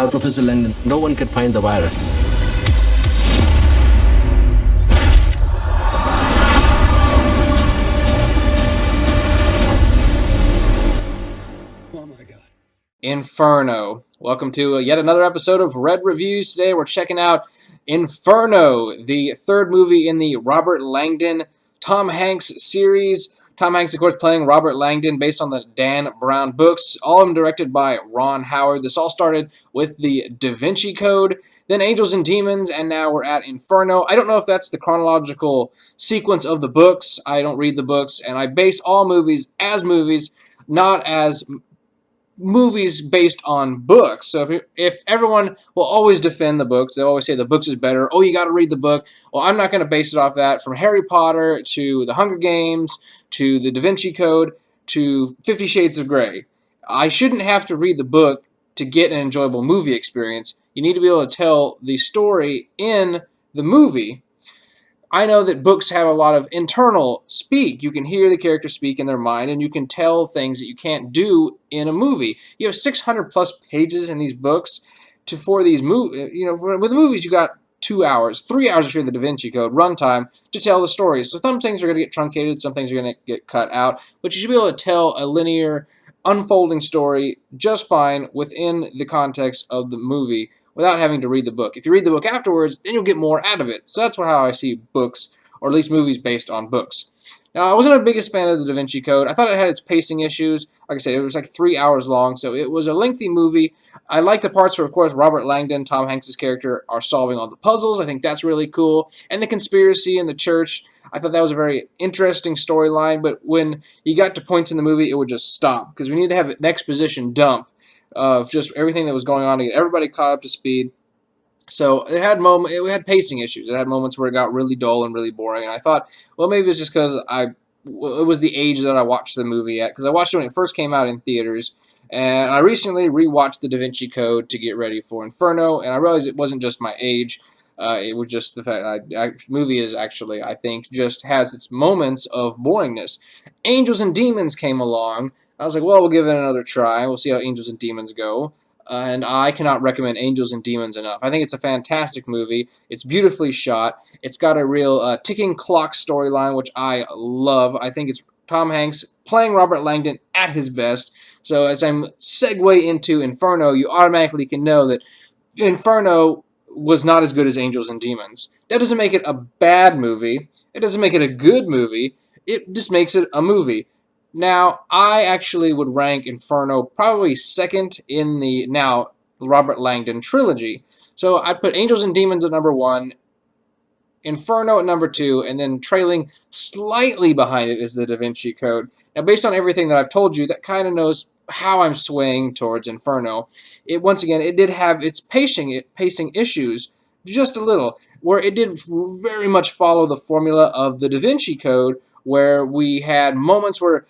Without Professor Langdon, no one can find the virus. Oh my God. Inferno. Welcome to yet another episode of Red Reviews. Today we're checking out Inferno, the third movie in the Robert Langdon Tom Hanks series. Tom Hanks, of course, playing Robert Langdon based on the Dan Brown books, all of them directed by Ron Howard. This all started with the Da Vinci Code, then Angels and Demons, and now we're at Inferno. I don't know if that's the chronological sequence of the books. I don't read the books, and I base all movies as movies, not as movies based on books. So if everyone will always defend the books, they always say the books is better. Oh, you got to read the book. Well, I'm not going to base it off that. From Harry Potter to The Hunger Games to the Da Vinci Code to 50 Shades of Grey, I shouldn't have to read the book to get an enjoyable movie experience. You need to be able to tell the story in the movie. I know that books have a lot of internal speak. You can hear the characters speak in their mind, and you can tell things that you can't do in a movie. You have 600 plus pages in these books for these movies. With the movies, you got 2 hours, 3 hours if you're the Da Vinci Code runtime to tell the story. So some things are going to get truncated, some things are going to get cut out, but you should be able to tell a linear, unfolding story just fine within the context of the movie, without having to read the book. If you read the book afterwards, then you'll get more out of it. So that's how I see books, or at least movies based on books. Now, I wasn't the biggest fan of the Da Vinci Code. I thought it had its pacing issues. Like I said, it was like 3 hours long, so it was a lengthy movie. I like the parts where, of course, Robert Langdon, Tom Hanks' character, are solving all the puzzles. I think that's really cool. And the conspiracy in the church, I thought that was a very interesting storyline, but when you got to points in the movie, it would just stop, because we need to have an exposition dump of just everything that was going on to get everybody caught up to speed. So it had pacing issues. It had moments where it got really dull and really boring. And I thought, well, maybe it's just because it was the age that I watched the movie at. Because I watched it when it first came out in theaters. And I recently rewatched the Da Vinci Code to get ready for Inferno. And I realized it wasn't just my age. It was just the fact that the movie is actually, I think, just has its moments of boringness. Angels and Demons came along. I was like, well, we'll give it another try. We'll see how Angels and Demons go. And I cannot recommend Angels and Demons enough. I think it's a fantastic movie. It's beautifully shot. It's got a real ticking clock storyline, which I love. I think it's Tom Hanks playing Robert Langdon at his best. So as I'm segue into Inferno, you automatically can know that Inferno was not as good as Angels and Demons. That doesn't make it a bad movie. It doesn't make it a good movie. It just makes it a movie. Now, I actually would rank Inferno probably second in the now Robert Langdon trilogy. So I'd put Angels and Demons at number 1, Inferno at number 2, and then trailing slightly behind it is the Da Vinci Code. Now, based on everything that I've told you, that kind of knows how I'm swaying towards Inferno. Once again, it did have its pacing issues, just a little, where it did very much follow the formula of the Da Vinci Code, where we had moments where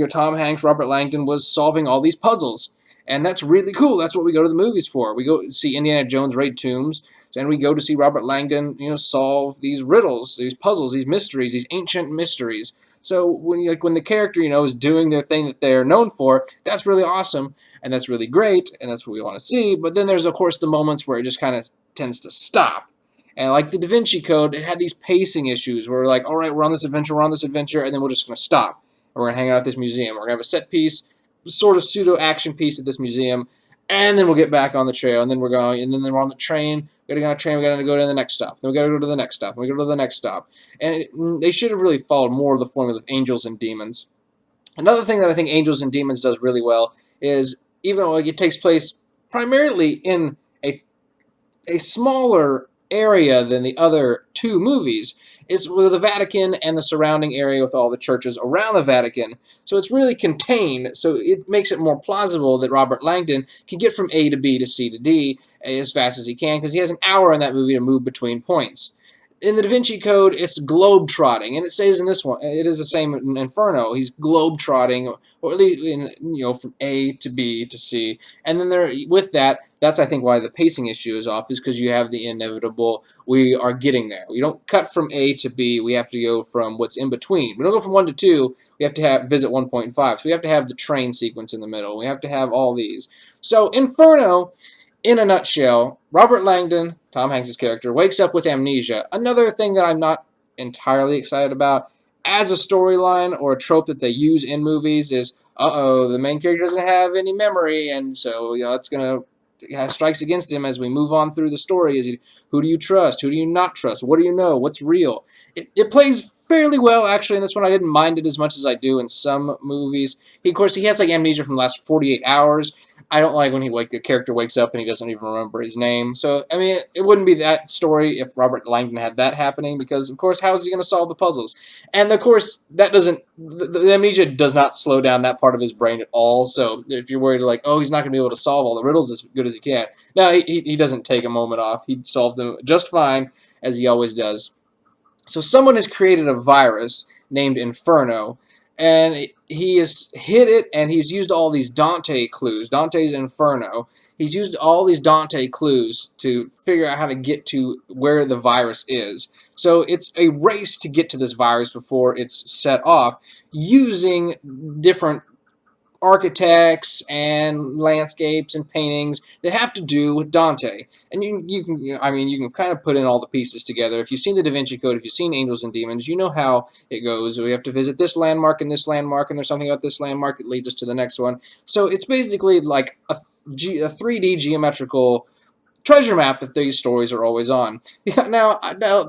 Tom Hanks, Robert Langdon was solving all these puzzles. And that's really cool. That's what we go to the movies for. We go see Indiana Jones raid tombs, and we go to see Robert Langdon, solve these riddles, these puzzles, these mysteries, these ancient mysteries. So when the character, is doing their thing that they're known for, that's really awesome, and that's really great, and that's what we want to see. But then there's, of course, the moments where it just kind of tends to stop. And like the Da Vinci Code, it had these pacing issues where we're like, all right, we're on this adventure, and then we're just going to stop. And we're going to hang out at this museum. We're going to have a set piece, sort of pseudo-action piece at this museum, and then we'll get back on the trail, and then we're on the train. We're getting on a train, we got to go to the next stop. Then we got to go to the next stop. We go to the next stop. And they should have really followed more of the formula of Angels and Demons. Another thing that I think Angels and Demons does really well is, even though it takes place primarily in a smaller area than the other two movies, it's with the Vatican and the surrounding area with all the churches around the Vatican. So it's really contained, so it makes it more plausible that Robert Langdon can get from A to B to C to D as fast as he can, because he has an hour in that movie to move between points. In the Da Vinci Code, it's globe-trotting, and it says in this one, it is the same in Inferno. He's globe-trotting, or at least from A to B to C. And then with that, that's I think why the pacing issue is off, is because you have the inevitable, we are getting there. We don't cut from A to B, we have to go from what's in between. We don't go from 1 to 2, we have to visit 1.5. So we have to have the train sequence in the middle. We have to have all these. So Inferno in a nutshell, Robert Langdon, Tom Hanks' character, wakes up with amnesia. Another thing that I'm not entirely excited about as a storyline or a trope that they use in movies is, the main character doesn't have any memory, and so it's gonna have strikes against him as we move on through the story. Who do you trust? Who do you not trust? What do you know? What's real? It plays fairly well actually in this one. I didn't mind it as much as I do in some movies. Of course, he has like amnesia from the last 48 hours. I don't like when the character wakes up and he doesn't even remember his name. So, I mean, it wouldn't be that story if Robert Langdon had that happening because, of course, how is he going to solve the puzzles? And, of course, the amnesia does not slow down that part of his brain at all. So, if you're worried, like, he's not going to be able to solve all the riddles as good as he can. No, he doesn't take a moment off. He solves them just fine, as he always does. So someone has created a virus named Inferno, and he has hit it, and he's used all these Dante clues. Dante's Inferno. He's used all these Dante clues to figure out how to get to where the virus is. So it's a race to get to this virus before it's set off, using different architects and landscapes and paintings that have to do with Dante. And you can kind of put in all the pieces together. If you've seen the Da Vinci Code, if you've seen Angels and Demons, you know how it goes. We have to visit this landmark and this landmark, and there's something about this landmark that leads us to the next one. So it's basically like a 3D geometrical treasure map that these stories are always on. Now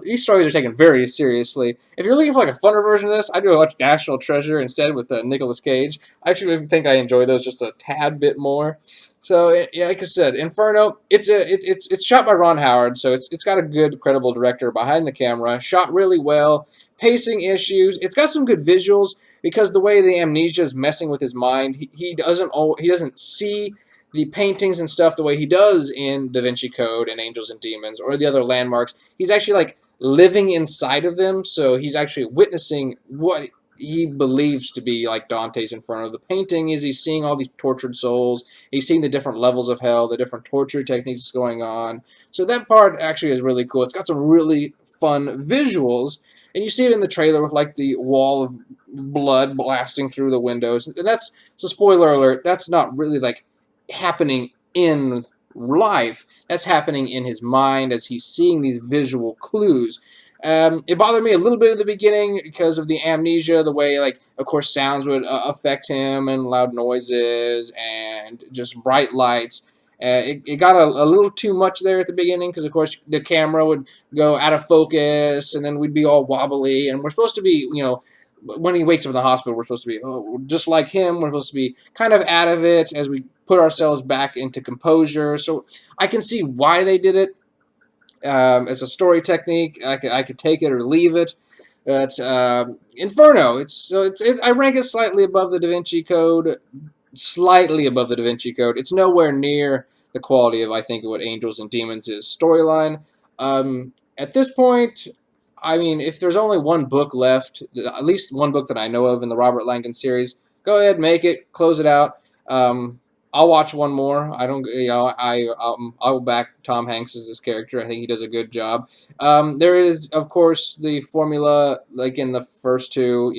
these stories are taken very seriously. If you're looking for like a funner version of this, I do watch National Treasure instead with Nicolas Cage. I actually think I enjoy those just a tad bit more. So yeah, like I said, Inferno. It's shot by Ron Howard, so it's got a good, credible director behind the camera. Shot really well. Pacing issues. It's got some good visuals because the way the amnesia is messing with his mind, he doesn't see the paintings and stuff the way he does in Da Vinci Code and Angels and Demons or the other landmarks. He's actually like living inside of them, so he's actually witnessing what he believes to be like Dante's Inferno. The painting is he's seeing all these tortured souls. He's seeing the different levels of hell, the different torture techniques going on. So that part actually is really cool. It's got some really fun visuals, and you see it in the trailer with like the wall of blood blasting through the windows. And that's, so spoiler alert, that's not really like happening in life. That's happening in his mind as he's seeing these visual clues. It bothered me a little bit at the beginning because of the amnesia, the way, like, of course, sounds would affect him and loud noises and just bright lights. It got a little too much there at the beginning because, of course, the camera would go out of focus and then we'd be all wobbly. And we're supposed to be, when he wakes up in the hospital, we're supposed to be just like him. We're supposed to be kind of out of it as we put ourselves back into composure. So I can see why they did it as a story technique. I could take it or leave it. It's Inferno. I rank it slightly above the Da Vinci Code. Slightly above the Da Vinci Code. It's nowhere near the quality of, I think, what Angels and Demons is storyline. At this point, I mean, if there's only one book left, at least one book that I know of in the Robert Langdon series, go ahead, make it, close it out. I'll watch one more. I don't, I'll back Tom Hanks as this character. I think he does a good job. There is, of course, the formula, like in the first two,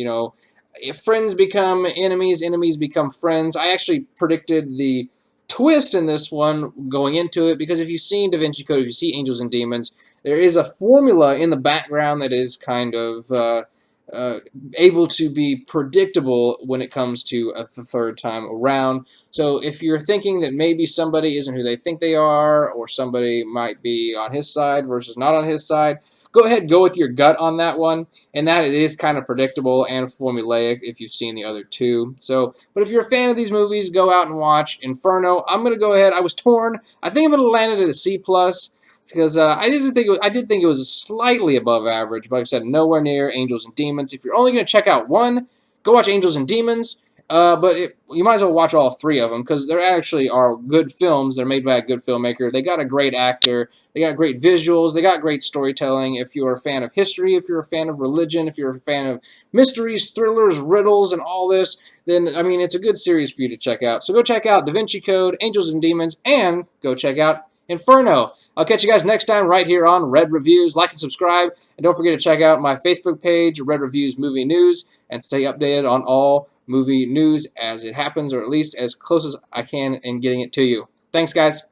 if friends become enemies, enemies become friends. I actually predicted the twist in this one going into it because if you've seen Da Vinci Code, if you see Angels and Demons, there is a formula in the background that is kind of able to be predictable when it comes to the third time around. So if you're thinking that maybe somebody isn't who they think they are, or somebody might be on his side versus not on his side, go ahead, go with your gut on that one. And that it is kind of predictable and formulaic if you've seen the other two. So, but if you're a fan of these movies, go out and watch Inferno. I'm going to go ahead. I was torn. I think I'm going to land it at a C+. Because I did think it was slightly above average, but like I said, nowhere near Angels and Demons. If you're only going to check out one, go watch Angels and Demons. But you might as well watch all three of them because there actually are good films. They're made by a good filmmaker. They got a great actor. They got great visuals. They got great storytelling. If you're a fan of history, if you're a fan of religion, if you're a fan of mysteries, thrillers, riddles, and all this, then, I mean, it's a good series for you to check out. So go check out Da Vinci Code, Angels and Demons, and go check out Inferno. I'll catch you guys next time right here on Red Reviews. Like and subscribe, and don't forget to check out my Facebook page, Red Reviews Movie News, and stay updated on all movie news as it happens, or at least as close as I can in getting it to you. Thanks, guys.